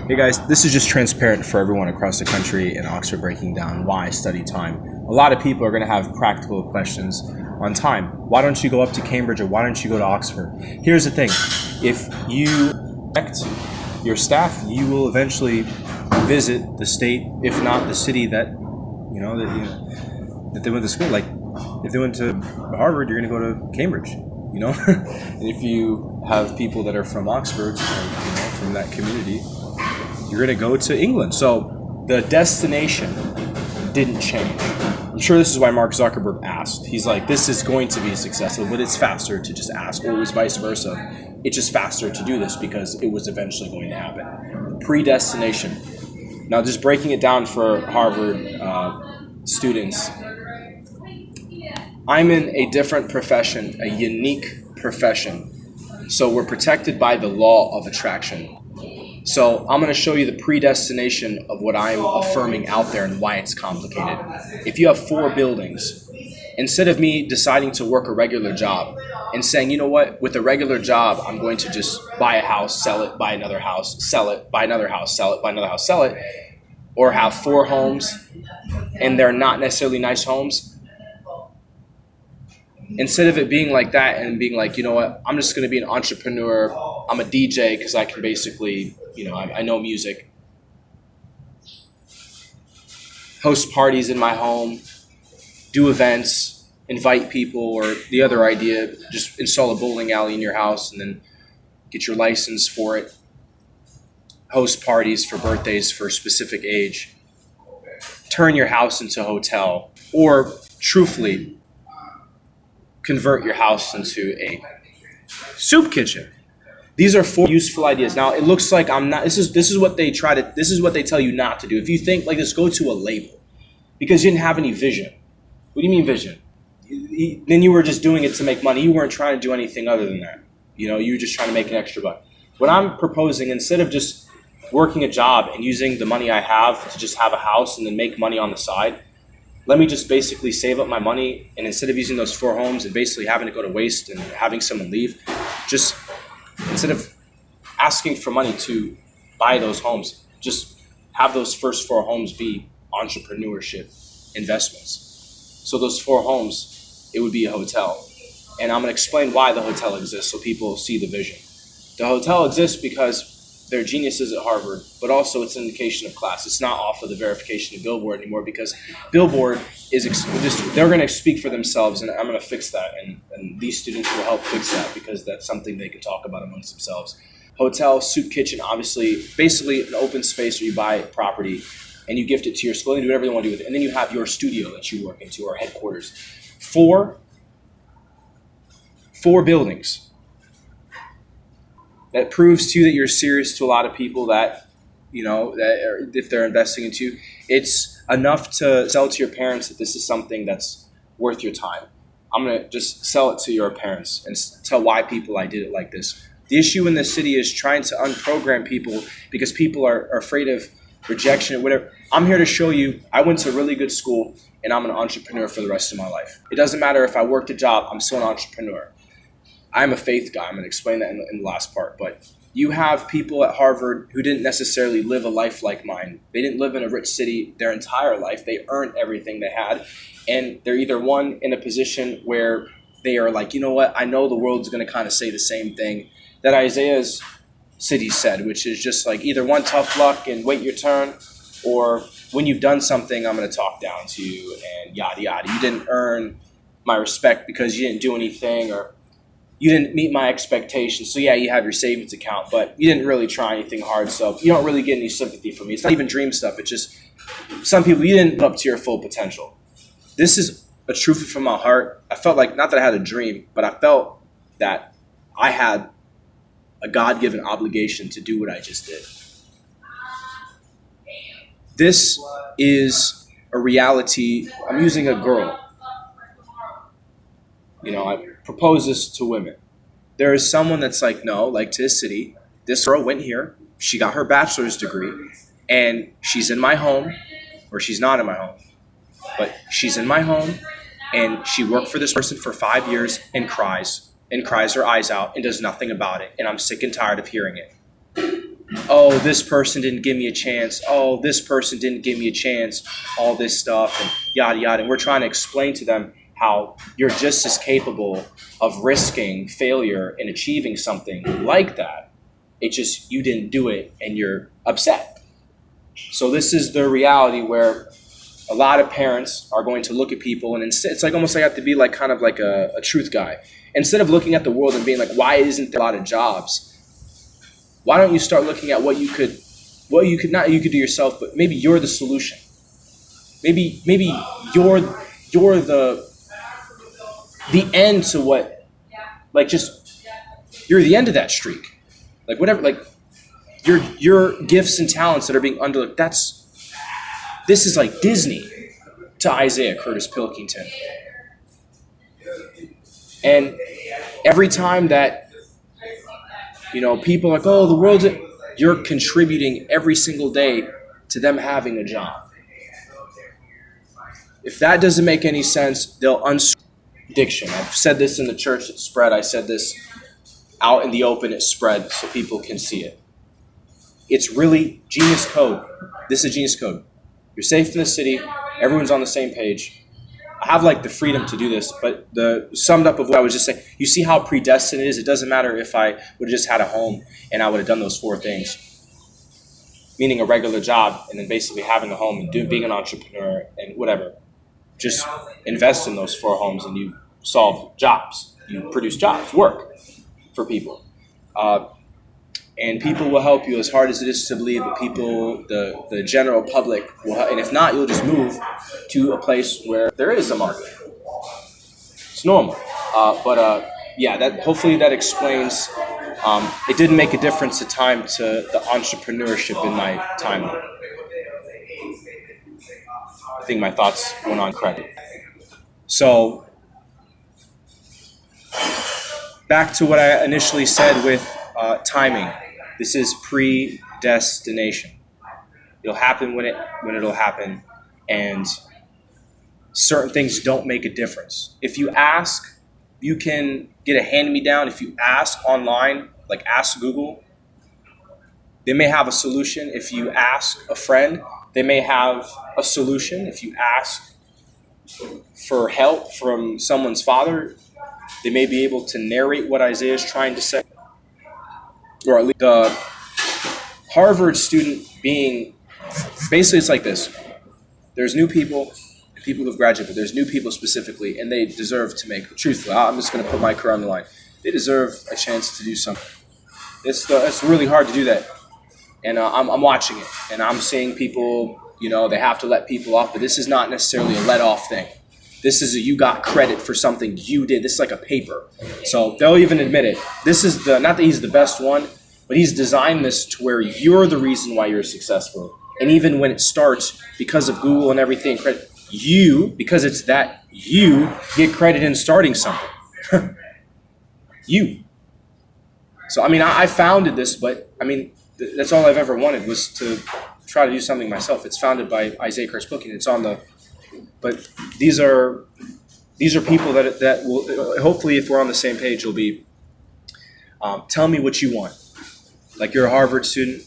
Hey guys, this is just transparent for everyone across the country in Oxford, breaking down why study time. A lot of people are going to have practical questions on time. Why don't you go up to Cambridge, or why don't you go to Oxford? Here's the thing. If you elect your staff, you will eventually visit the state, if not the city that they went to school. Like, if they went to Harvard, you're going to go to Cambridge, And if you have people that are from Oxford, from that community, you're going to go to England. So the destination didn't change. I'm sure this is why Mark Zuckerberg asked. He's like, this is going to be successful, but it's faster to just ask, or it was vice versa. It's just faster to do this because it was eventually going to happen. Predestination. Now, just breaking it down for Harvard students, I'm in a different profession, a unique profession. So we're protected by the law of attraction. So I'm going to show you the predestination of what I'm affirming out there and why it's complicated. If you have 4 buildings, instead of me deciding to work a regular job and saying, you know what, with a regular job, I'm going to just buy a house, sell it, buy another house, sell it, buy another house, sell it, buy another house, sell it, or have 4 homes and they're not necessarily nice homes. Instead of it being like that and being like, you know what, I'm just going to be an entrepreneur. I'm a DJ because I can basically, I know music. Host parties in my home, do events, invite people, or the other idea, just install a bowling alley in your house and then get your license for it. Host parties for birthdays for a specific age. Turn your house into a hotel, or truthfully, convert your house into a soup kitchen. These are 4 useful ideas. Now, it looks like I'm not. This is what they tell you not to do. If you think like this, go to a label, because you didn't have any vision. What do you mean vision? Then you were just doing it to make money. You weren't trying to do anything other than that. You were just trying to make an extra buck. What I'm proposing, instead of just working a job and using the money I have to just have a house and then make money on the side, let me just basically save up my money, and instead of using those 4 homes and basically having to go to waste and having someone leave, just instead of asking for money to buy those homes, just have those first 4 homes be entrepreneurship investments. So those 4 homes, it would be a hotel. And I'm going to explain why the hotel exists so people see the vision. The hotel exists because they're geniuses at Harvard, but also it's an indication of class. It's not off of the verification of Billboard anymore, because Billboard they're going to speak for themselves, and I'm going to fix that. And these students will help fix that, because that's something they can talk about amongst themselves. Hotel, soup kitchen, obviously, basically an open space where you buy property and you gift it to your school and do whatever you want to do with it. And then you have your studio that you work into, or headquarters. 4 buildings. That proves to you that you're serious to a lot of people that, if they're investing into you. It's enough to sell to your parents that this is something that's worth your time. I'm going to just sell it to your parents and tell why people I did it like this. The issue in this city is trying to unprogram people because people are afraid of rejection or whatever. I'm here to show you I went to a really good school and I'm an entrepreneur for the rest of my life. It doesn't matter if I worked a job, I'm still an entrepreneur. I'm a faith guy. I'm going to explain that in the last part. But you have people at Harvard who didn't necessarily live a life like mine. They didn't live in a rich city their entire life. They earned everything they had. And they're either one in a position where they are like, you know what, I know the world's going to kind of say the same thing that Isaiah's city said, which is just like either one, tough luck and wait your turn, or when you've done something, I'm going to talk down to you and yada, yada. You didn't earn my respect because you didn't do anything, or you didn't meet my expectations. So yeah, you have your savings account, but you didn't really try anything hard. So you don't really get any sympathy from me. It's not even dream stuff. It's just some people, you didn't live up to your full potential. This is a truth from my heart. I felt like, not that I had a dream, but I felt that I had a God-given obligation to do what I just did. This is a reality. I'm using a girl. I propose this to women. There is someone that's like, no, like to his city, this girl went here, she got her bachelor's degree, and she's in my home, or she's not in my home, but she's in my home, and she worked for this person for 5 years and cries her eyes out and does nothing about it. And I'm sick and tired of hearing it. oh, this person didn't give me a chance. Oh, this person didn't give me a chance. All this stuff and yada, yada. And we're trying to explain to them how you're just as capable of risking failure and achieving something like that. It's just you didn't do it and you're upset. So this is the reality where a lot of parents are going to look at people and instead, it's like almost like I have to be like kind of like a truth guy. Instead of looking at the world and being like, why isn't there a lot of jobs? Why don't you start looking at what you could do yourself, but maybe you're the solution. Maybe you're the end to what, like just, you're the end of that streak. Like whatever, like your gifts and talents that are being underlooked, this is like Disney to Isaiah Kurtis Pilkington. And every time that, people are like, oh, the world's, you're contributing every single day to them having a job. If that doesn't make any sense, they'll addiction. I've said this in the church, it's spread. I said this out in the open, it's spread so people can see it. It's really genius code. This is genius code. You're safe in the city. Everyone's on the same page. I have like the freedom to do this, but the summed up of what I was just saying, you see how predestined it is? It doesn't matter if I would have just had a home and I would have done those 4 things. Meaning a regular job and then basically having a home and being an entrepreneur and whatever. Just invest in those 4 homes and you solve jobs. You produce jobs, work for people. And people will help you as hard as it is to believe that people, the general public will help. And if not, you'll just move to a place where there is a market. It's normal. That hopefully that explains. It didn't make a difference to the entrepreneurship in my timeline. I think my thoughts went on credit. So back to what I initially said with timing. This is predestination. It'll happen when it'll happen, and certain things don't make a difference. If you ask, you can get a hand-me-down. If you ask online, like ask Google, they may have a solution. If you ask a friend, they may have a solution. If you ask for help from someone's father, they may be able to narrate what Isaiah is trying to say. Or at least the Harvard student being, basically it's like this. There's new people who've graduated, but there's new people specifically, and they deserve to make, truthfully, I'm just going to put my career on the line. They deserve a chance to do something. It's really hard to do that. And I'm watching it, and I'm seeing people, they have to let people off, but this is not necessarily a let off thing. This is you got credit for something you did. This is like a paper. So they'll even admit it. This is not that he's the best one, but he's designed this to where you're the reason why you're successful. And even when it starts, because of Google and everything, credit, because it's that you get credit in starting something. You. So, I founded this, but, that's all I've ever wanted was to try to do something myself. It's founded by Isaiah Kurtis Pilkington. It's on the... But these are people that will, hopefully if we're on the same page, will be, tell me what you want. Like you're a Harvard student,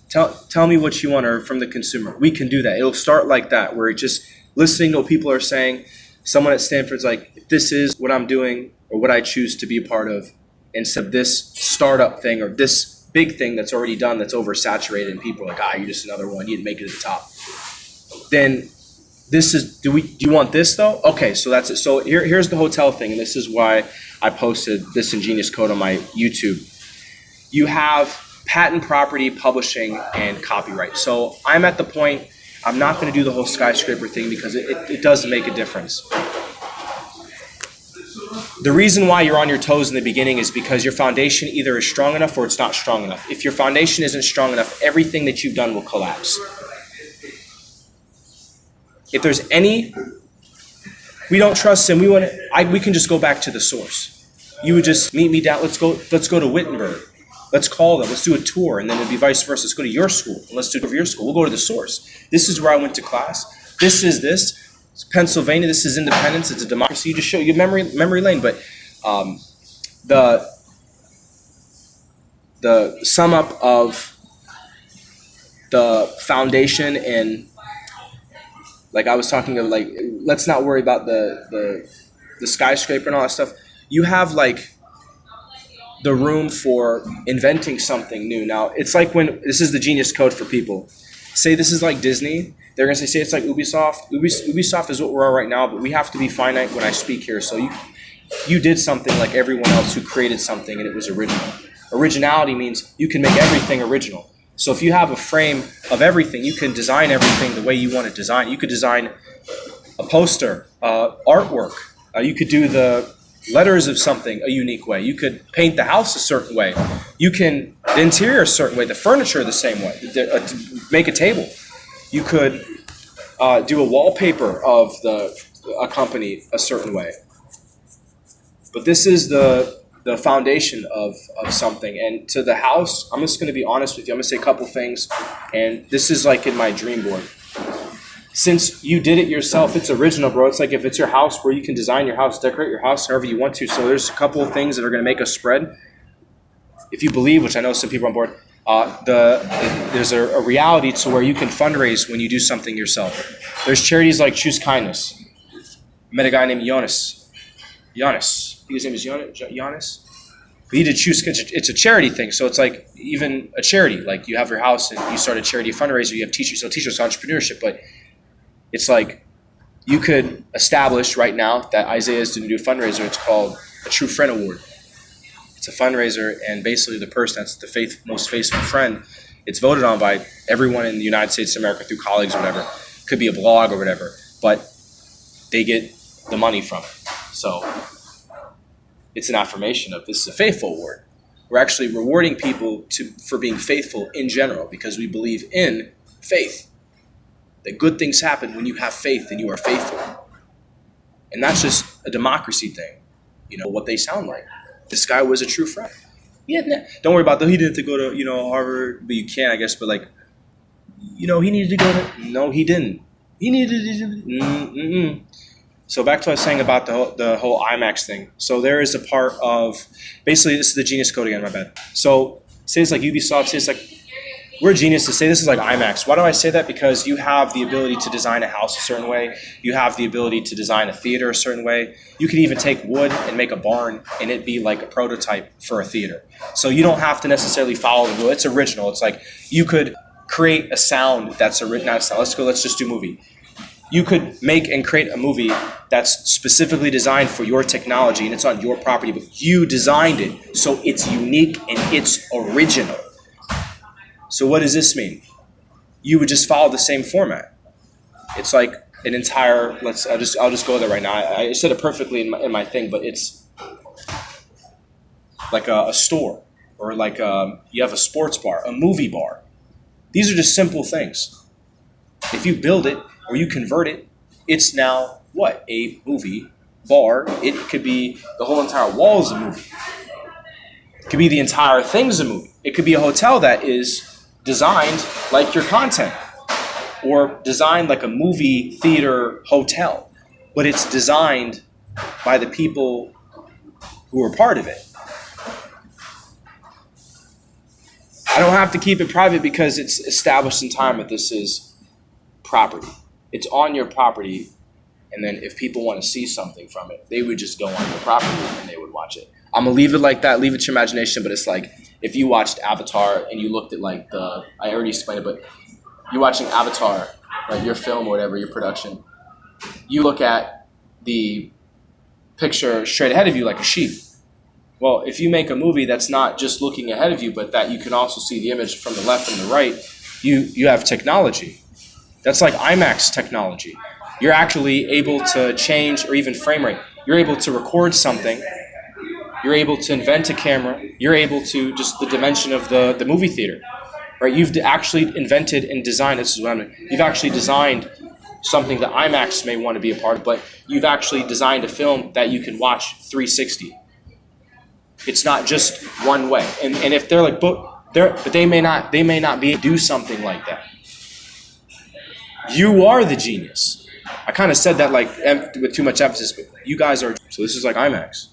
tell me what you want, or from the consumer. We can do that. It'll start like that, where it's just listening to what people are saying. Someone at Stanford's like, this is what I'm doing or what I choose to be a part of, instead of this startup thing or this big thing that's already done that's oversaturated and people are like, you're just another one. You didn't make it to the top. Then this is, do you want this though? Okay, so that's it. So here's the hotel thing, and this is why I posted this ingenious code on my YouTube. You have patent, property, publishing, and copyright. So I'm at the point, I'm not going to do the whole skyscraper thing because it doesn't make a difference. The reason why you're on your toes in the beginning is because your foundation either is strong enough or it's not strong enough. If your foundation isn't strong enough, everything that you've done will collapse. If there's we don't trust him, we can just go back to the source. You would just meet me down, let's go to Wittenberg. Let's call them, let's do a tour, and then it'd be vice versa. Let's go to your school, and let's do it over your school. We'll go to the source. This is where I went to class. This is this. It's Pennsylvania, this is independence, it's a democracy. You just show you memory lane, but the sum up of the foundation and like I was talking of like let's not worry about the skyscraper and all that stuff. You have like the room for inventing something new. Now it's like when this is the genius code for people. Say this is like Disney. They're gonna say it's like Ubisoft. Ubisoft is what we're on right now, but we have to be finite when I speak here. So you did something like everyone else who created something and it was original. Originality means you can make everything original. So if you have a frame of everything, you can design everything the way you want to design. You could design a poster, artwork. You could do the letters of something a unique way. You could paint the house a certain way. You can the interior a certain way, the furniture the same way. Make a table. You could do a wallpaper of a company a certain way. But this is the foundation of something. And to the house, I'm just going to be honest with you. I'm going to say a couple things. And this is like in my dream board. Since you did it yourself, it's original, bro. It's like if it's your house where you can design your house, decorate your house however you want to. So there's a couple of things that are going to make us spread. If you believe, which I know some people are on board, there's a reality to where you can fundraise when you do something yourself. There's charities like Choose Kindness. I met a guy named Giannis. His name is Giannis. But he did Choose. It's a charity thing, so it's like even a charity. Like you have your house and you start a charity fundraiser. You have teachers, so teachers entrepreneurship. But it's like you could establish right now that Isaiah is doing a new fundraiser. It's called a True Friend Award. It's a fundraiser, and basically the person that's the most faithful friend, it's voted on by everyone in the United States of America through colleagues or whatever. Could be a blog or whatever, but they get the money from it. So it's an affirmation of this is a faithful award. We're actually rewarding people for being faithful in general because we believe in faith. That good things happen when you have faith and you are faithful. And that's just a democracy thing. You know, what they sound like. This guy was a true friend. Don't worry about that. He didn't have to go to, Harvard, but you can, I guess. But like, he needed to go to, no, he didn't. He needed to, So back to what I was saying about the whole IMAX thing. So there is a part of, basically this is the genius code again, my bad. So say it's like Ubisoft, say it's like, we're geniuses, say this is like IMAX. Why do I say that? Because you have the ability to design a house a certain way. You have the ability to design a theater a certain way. You can even take wood and make a barn and it be like a prototype for a theater. So you don't have to necessarily follow the rule. It's original. It's like you could create a sound that's original. Let's just do movie. You could make and create a movie that's specifically designed for your technology and it's on your property, but you designed it so it's unique and it's original. So what does this mean? You would just follow the same format. It's like an entire. I'll just go there right now. I said it perfectly in my thing, but it's like a store or like you have a sports bar, a movie bar. These are just simple things. If you build it or you convert it, it's now what? A movie bar. It could be the whole entire wall is a movie. It could be the entire thing's a movie. It could be a hotel that is designed like your content or designed like a movie theater hotel, but it's designed by the people who are part of it. I don't have to keep it private because it's established in time that this is property. It's on your property, and then if people want to see something from it, they would just go on your property and they would watch it. I'm going to leave it like that, leave it to your imagination, but it's like if you watched Avatar and you looked at like I already explained it, but you're watching Avatar, right, your film or whatever, your production, you look at the picture straight ahead of you like a sheep. Well, if you make a movie that's not just looking ahead of you, but that you can also see the image from the left and the right, you have technology. That's like IMAX technology. You're actually able to change or even frame rate. You're able to record something. You're able to invent a camera. You're able to just the dimension of the movie theater, right? You've actually invented and designed, this is what I'm doing. You've actually designed something that IMAX may want to be a part of, but you've actually designed a film that you can watch 360. It's not just one way. And if they're like, but they may not be able to do something like that. You are the genius. I kind of said that like with too much emphasis, but you guys are. So this is like IMAX.